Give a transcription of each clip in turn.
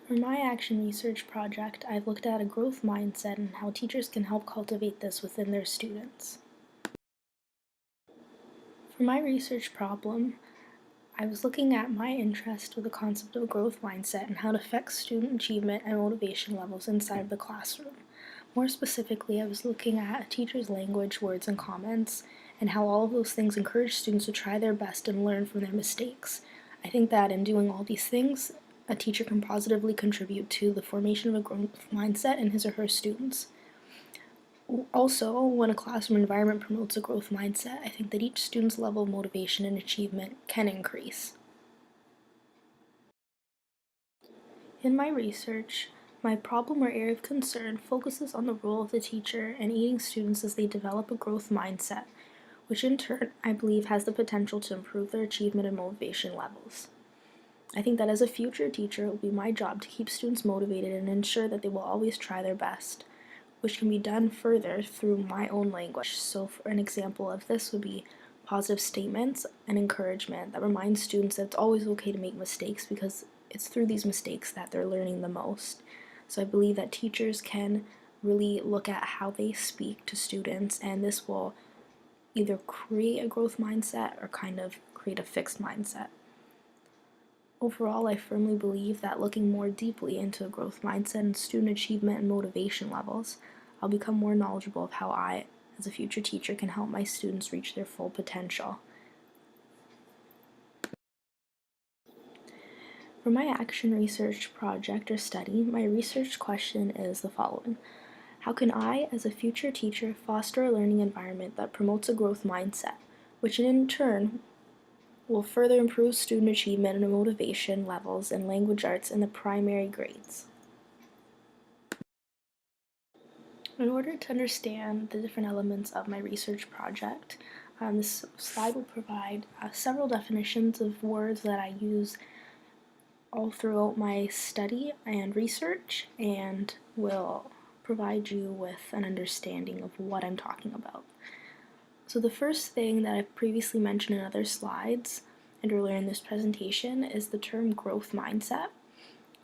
For my action research project, I've looked at a growth mindset and how teachers can help cultivate this within their students. For my research problem, I was looking at my interest with the concept of a growth mindset and how it affects student achievement and motivation levels inside of the classroom. More specifically, I was looking at a teacher's language, words, and comments, and how all of those things encourage students to try their best and learn from their mistakes. I think that in doing all these things, a teacher can positively contribute to the formation of a growth mindset in his or her students. Also, when a classroom environment promotes a growth mindset, I think that each student's level of motivation and achievement can increase. In my research, my problem or area of concern focuses on the role of the teacher in aiding students as they develop a growth mindset, which in turn I believe has the potential to improve their achievement and motivation levels. I think that as a future teacher, it will be my job to keep students motivated and ensure that they will always try their best, which can be done further through my own language. So for an example of this would be positive statements and encouragement that remind students that it's always okay to make mistakes because it's through these mistakes that they're learning the most. So I believe that teachers can really look at how they speak to students, and this will either create a growth mindset or kind of create a fixed mindset. Overall, I firmly believe that looking more deeply into a growth mindset and student achievement and motivation levels, I'll become more knowledgeable of how I, as a future teacher, can help my students reach their full potential. For my action research project or study, my research question is the following. How can I, as a future teacher, foster a learning environment that promotes a growth mindset, which in turn will further improve student achievement and motivation levels in language arts in the primary grades? In order to understand the different elements of my research project, this slide will provide several definitions of words that I use all throughout my study and research, and will provide you with an understanding of what I'm talking about. So the first thing that I've previously mentioned in other slides and earlier in this presentation is the term growth mindset.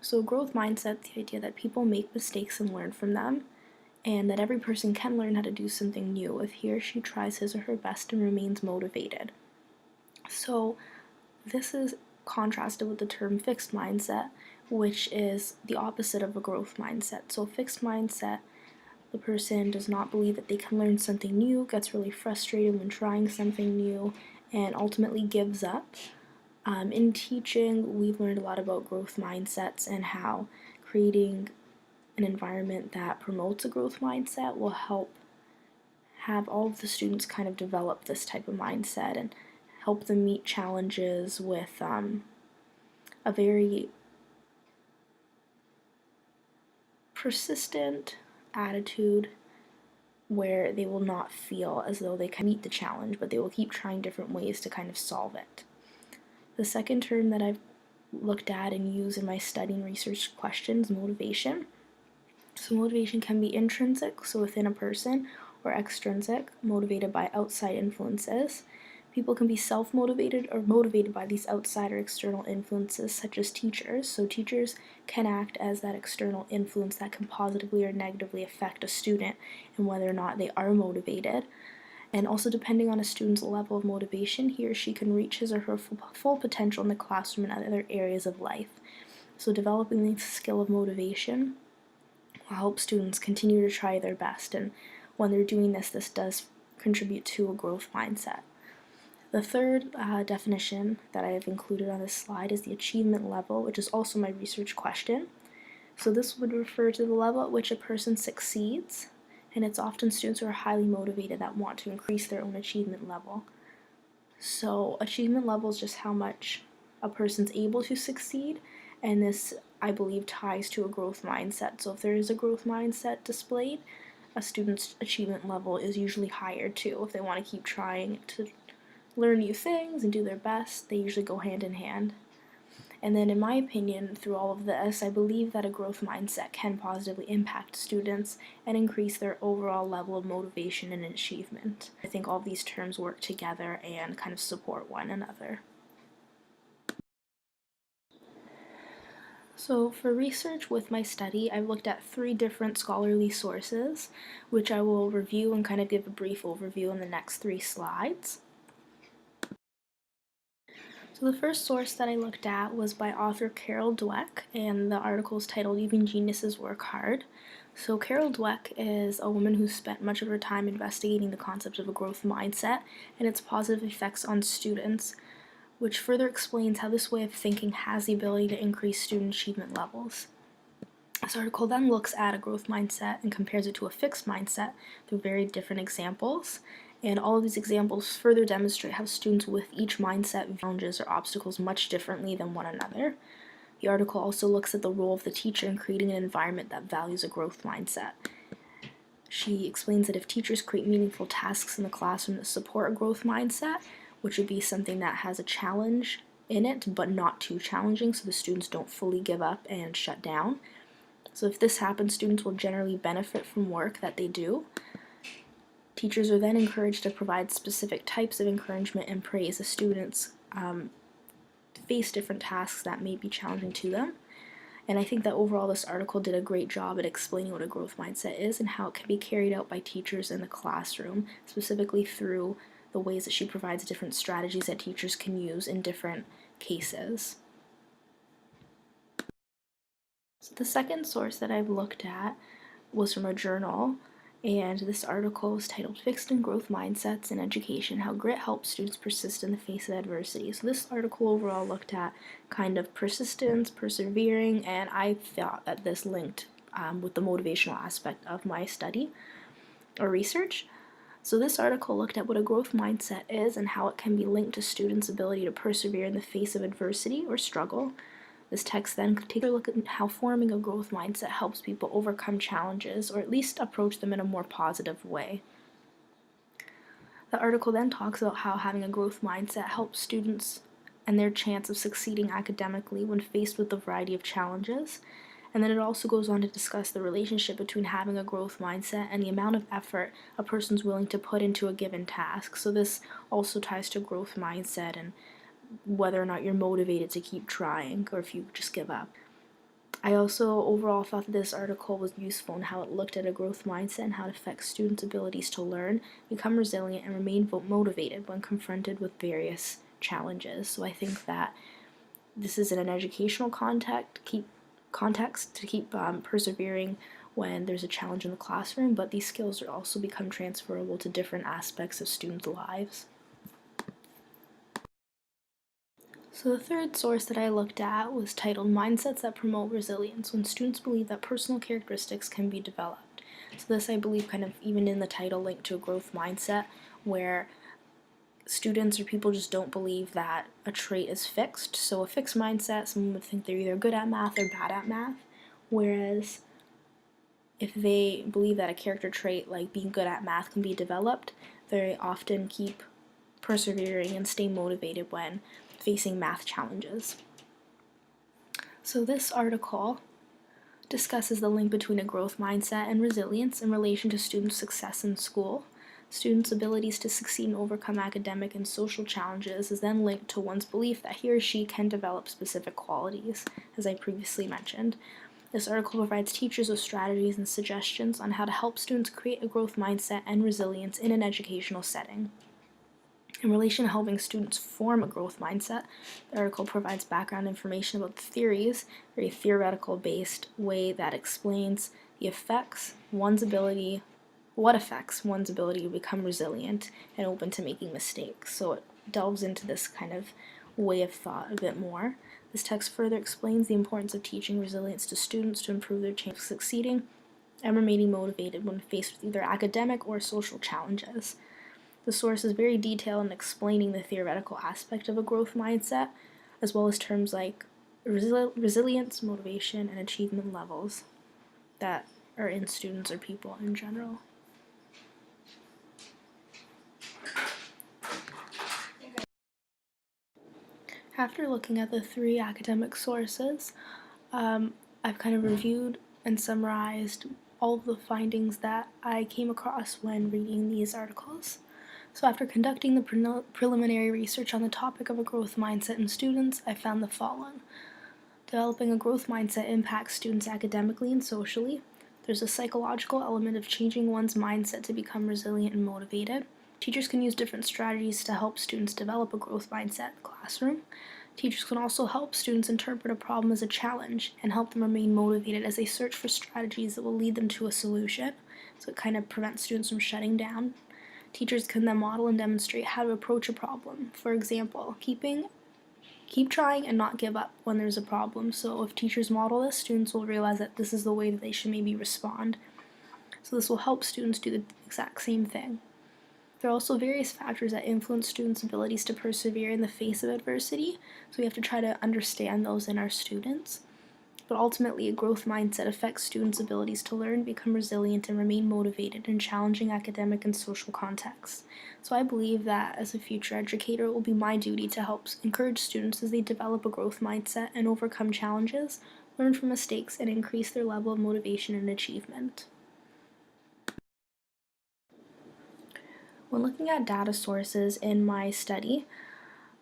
So growth mindset, the idea that people make mistakes and learn from them, and that every person can learn how to do something new if he or she tries his or her best and remains motivated. So this is contrasted with the term fixed mindset, which is the opposite of a growth mindset. So fixed mindset, the person does not believe that they can learn something new, gets really frustrated when trying something new, and ultimately gives up. In teaching, we've learned a lot about growth mindsets and how creating an environment that promotes a growth mindset will help have all of the students kind of develop this type of mindset and help them meet challenges with a very persistent attitude where they will not feel as though they can meet the challenge, but they will keep trying different ways to kind of solve it. The second term that I've looked at and used in my study and research questions, motivation. So motivation can be intrinsic, so within a person, or extrinsic, motivated by outside influences. People can be self-motivated or motivated by these outside or external influences, such as teachers. So teachers can act as that external influence that can positively or negatively affect a student and whether or not they are motivated. And also depending on a student's level of motivation, he or she can reach his or her full potential in the classroom and other areas of life. So developing the skill of motivation will help students continue to try their best, and when they're doing this, this does contribute to a growth mindset. The third definition that I have included on this slide is the achievement level, which is also my research question. So this would refer to the level at which a person succeeds, and it's often students who are highly motivated that want to increase their own achievement level. So achievement level is just how much a person's able to succeed, and this, I believe, ties to a growth mindset. So if there is a growth mindset displayed, a student's achievement level is usually higher too. If they want to keep trying to learn new things and do their best, they usually go hand in hand. And then in my opinion, through all of this, I believe that a growth mindset can positively impact students and increase their overall level of motivation and achievement. I think all of these terms work together and kind of support one another. So for research with my study, I've looked at 3 different scholarly sources, which I will review and kind of give a brief overview in the next 3 slides. So the first source that I looked at was by author Carol Dweck, and the article is titled Even Geniuses Work Hard. So Carol Dweck is a woman who spent much of her time investigating the concept of a growth mindset and its positive effects on students, which further explains how this way of thinking has the ability to increase student achievement levels. This article then looks at a growth mindset and compares it to a fixed mindset through very different examples. And all of these examples further demonstrate how students with each mindset view challenges or obstacles much differently than one another. The article also looks at the role of the teacher in creating an environment that values a growth mindset. She explains that if teachers create meaningful tasks in the classroom that support a growth mindset, which would be something that has a challenge in it, but not too challenging, so the students don't fully give up and shut down. So if this happens, students will generally benefit from work that they do. Teachers are then encouraged to provide specific types of encouragement and praise as students face different tasks that may be challenging to them. And I think that overall this article did a great job at explaining what a growth mindset is and how it can be carried out by teachers in the classroom, specifically through the ways that she provides different strategies that teachers can use in different cases. So the second source that I've looked at was from a journal, and this article is titled Fixed and Growth Mindsets in Education, How Grit Helps Students Persist in the Face of Adversity. So this article overall looked at kind of persistence, persevering, and I thought that this linked with the motivational aspect of my study or research. So this article looked at what a growth mindset is and how it can be linked to students' ability to persevere in the face of adversity or struggle. This text then takes a look at how forming a growth mindset helps people overcome challenges, or at least approach them in a more positive way. The article then talks about how having a growth mindset helps students and their chance of succeeding academically when faced with a variety of challenges. And then it also goes on to discuss the relationship between having a growth mindset and the amount of effort a person's willing to put into a given task. So this also ties to growth mindset and whether or not you're motivated to keep trying or if you just give up. I also overall thought that this article was useful in how it looked at a growth mindset and how it affects students' abilities to learn, become resilient, and remain motivated when confronted with various challenges. So I think that this is in an educational context to keep persevering when there's a challenge in the classroom, but these skills are also become transferable to different aspects of students' lives. So the third source that I looked at was titled Mindsets That Promote Resilience, when students believe that personal characteristics can be developed. So this, I believe, kind of even in the title linked to a growth mindset, where students or people just don't believe that a trait is fixed. So a fixed mindset, someone would think they're either good at math or bad at math, whereas if they believe that a character trait like being good at math can be developed, they often keep persevering and stay motivated when facing math challenges. So this article discusses the link between a growth mindset and resilience in relation to students' success in school. Students' abilities to succeed and overcome academic and social challenges is then linked to one's belief that he or she can develop specific qualities, as I previously mentioned. This article provides teachers with strategies and suggestions on how to help students create a growth mindset and resilience in an educational setting. In relation to helping students form a growth mindset, the article provides background information about the theories, a very theoretical-based way that explains what affects one's ability to become resilient and open to making mistakes. So it delves into this kind of way of thought a bit more. This text further explains the importance of teaching resilience to students to improve their chance of succeeding and remaining motivated when faced with either academic or social challenges. The source is very detailed in explaining the theoretical aspect of a growth mindset, as well as terms like resilience, motivation, and achievement levels that are in students or people in general. After looking at the 3 academic sources, I've kind of reviewed and summarized all of the findings that I came across when reading these articles. So after conducting the preliminary research on the topic of a growth mindset in students, I found the following. Developing a growth mindset impacts students academically and socially. There's a psychological element of changing one's mindset to become resilient and motivated. Teachers can use different strategies to help students develop a growth mindset in the classroom. Teachers can also help students interpret a problem as a challenge and help them remain motivated as they search for strategies that will lead them to a solution. So it kind of prevents students from shutting down. Teachers can then model and demonstrate how to approach a problem. For example, keep trying and not give up when there's a problem. So if teachers model this, students will realize that this is the way that they should maybe respond. So this will help students do the exact same thing. There are also various factors that influence students' abilities to persevere in the face of adversity, so we have to try to understand those in our students. But ultimately, a growth mindset affects students' abilities to learn, become resilient, and remain motivated in challenging academic and social contexts. So I believe that as a future educator, it will be my duty to help encourage students as they develop a growth mindset and overcome challenges, learn from mistakes, and increase their level of motivation and achievement. When looking at data sources in my study,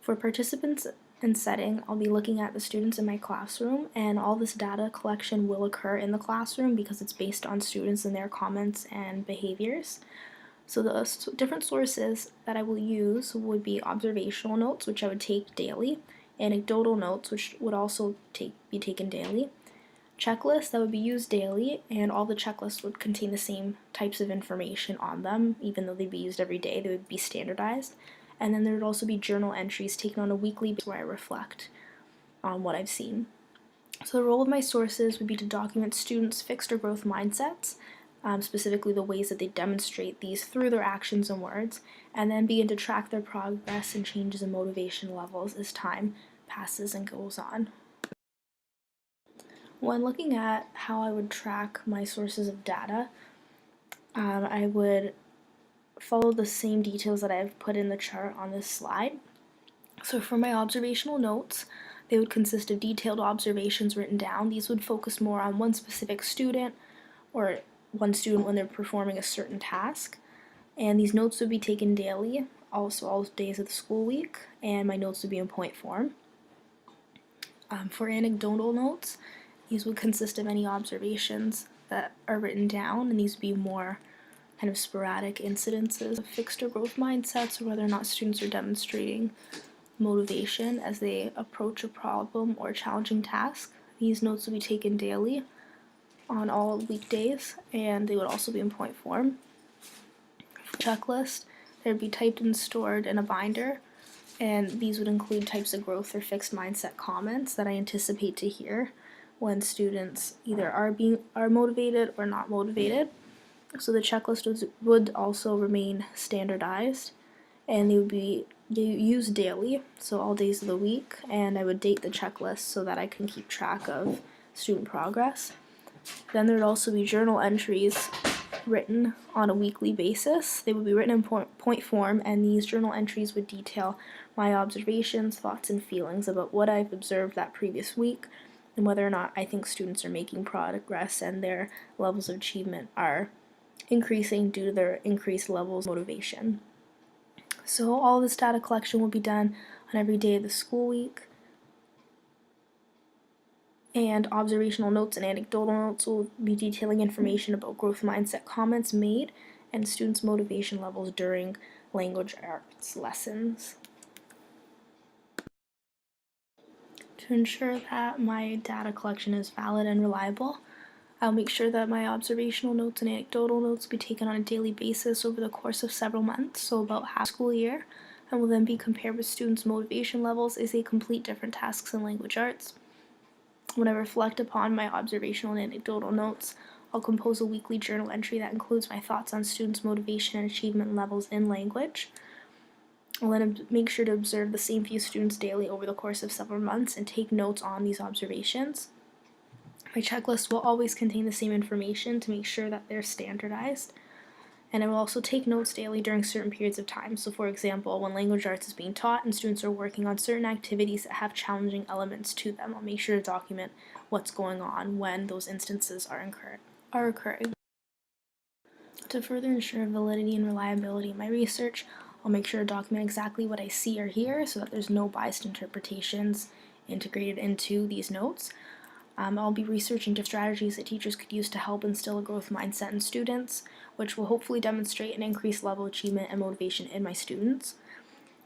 for participants and setting, I'll be looking at the students in my classroom, and all this data collection will occur in the classroom because it's based on students and their comments and behaviors. So the different sources that I will use would be observational notes, which I would take daily, anecdotal notes, which would also be taken daily, checklists that would be used daily, and all the checklists would contain the same types of information on them, even though they'd be used every day, they would be standardized. And then there would also be journal entries taken on a weekly basis where I reflect on what I've seen. So the role of my sources would be to document students' fixed or growth mindsets, specifically the ways that they demonstrate these through their actions and words, and then begin to track their progress and changes in motivation levels as time passes and goes on. When looking at how I would track my sources of data, I would follow the same details that I've put in the chart on this slide. So for my observational notes, they would consist of detailed observations written down. These would focus more on one specific student or one student when they're performing a certain task. And these notes would be taken daily, also all days of the school week, and my notes would be in point form. For anecdotal notes, these would consist of any observations that are written down, and these would be more kind of sporadic incidences of fixed or growth mindsets, or whether or not students are demonstrating motivation as they approach a problem or challenging task. These notes would be taken daily on all weekdays, and they would also be in point form. For checklist, they would be typed and stored in a binder, and these would include types of growth or fixed mindset comments that I anticipate to hear when students either are motivated or not motivated. So the checklist would also remain standardized, and they would be used daily, so all days of the week, and I would date the checklist so that I can keep track of student progress. Then there would also be journal entries written on a weekly basis. They would be written in point form, and these journal entries would detail my observations, thoughts, and feelings about what I've observed that previous week, and whether or not I think students are making progress and their levels of achievement are increasing due to their increased levels of motivation. So all this data collection will be done on every day of the school week, and observational notes and anecdotal notes will be detailing information about growth mindset comments made and students' motivation levels during language arts lessons. To ensure that my data collection is valid and reliable, I'll make sure that my observational notes and anecdotal notes be taken on a daily basis over the course of several months, so about half the school year, and will then be compared with students' motivation levels as they complete different tasks in language arts. When I reflect upon my observational and anecdotal notes, I'll compose a weekly journal entry that includes my thoughts on students' motivation and achievement levels in language. I'll then make sure to observe the same few students daily over the course of several months and take notes on these observations. My checklist will always contain the same information to make sure that they're standardized. And I will also take notes daily during certain periods of time. So for example, when language arts is being taught and students are working on certain activities that have challenging elements to them, I'll make sure to document what's going on when those instances are occurring. To further ensure validity and reliability in my research, I'll make sure to document exactly what I see or hear so that there's no biased interpretations integrated into these notes. I'll be researching different strategies that teachers could use to help instill a growth mindset in students, which will hopefully demonstrate an increased level of achievement and motivation in my students.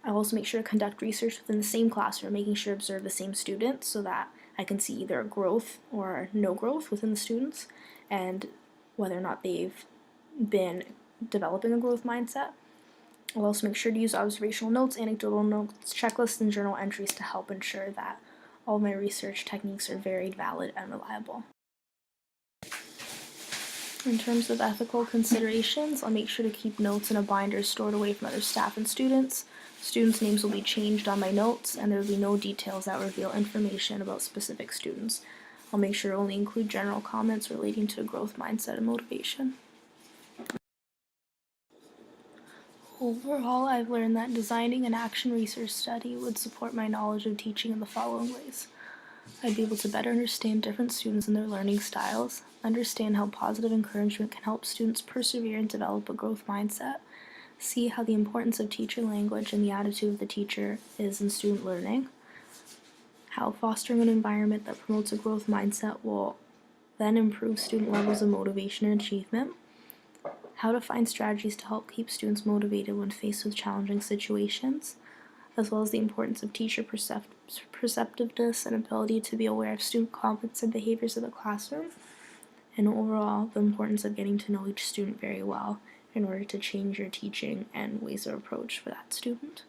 I'll also make sure to conduct research within the same classroom, making sure to observe the same students so that I can see either growth or no growth within the students and whether or not they've been developing a growth mindset. I'll also make sure to use observational notes, anecdotal notes, checklists, and journal entries to help ensure that all my research techniques are varied, valid, and reliable. In terms of ethical considerations, I'll make sure to keep notes in a binder stored away from other staff and students. Students' names will be changed on my notes, and there will be no details that reveal information about specific students. I'll make sure to only include general comments relating to growth mindset and motivation. Overall, I've learned that designing an action research study would support my knowledge of teaching in the following ways. I'd be able to better understand different students and their learning styles, understand how positive encouragement can help students persevere and develop a growth mindset, see how the importance of teacher language and the attitude of the teacher is in student learning, how fostering an environment that promotes a growth mindset will then improve student levels of motivation and achievement, how to find strategies to help keep students motivated when faced with challenging situations, as well as the importance of teacher perceptiveness and ability to be aware of student competence and behaviors of the classroom, and overall, the importance of getting to know each student very well in order to change your teaching and ways of approach for that student.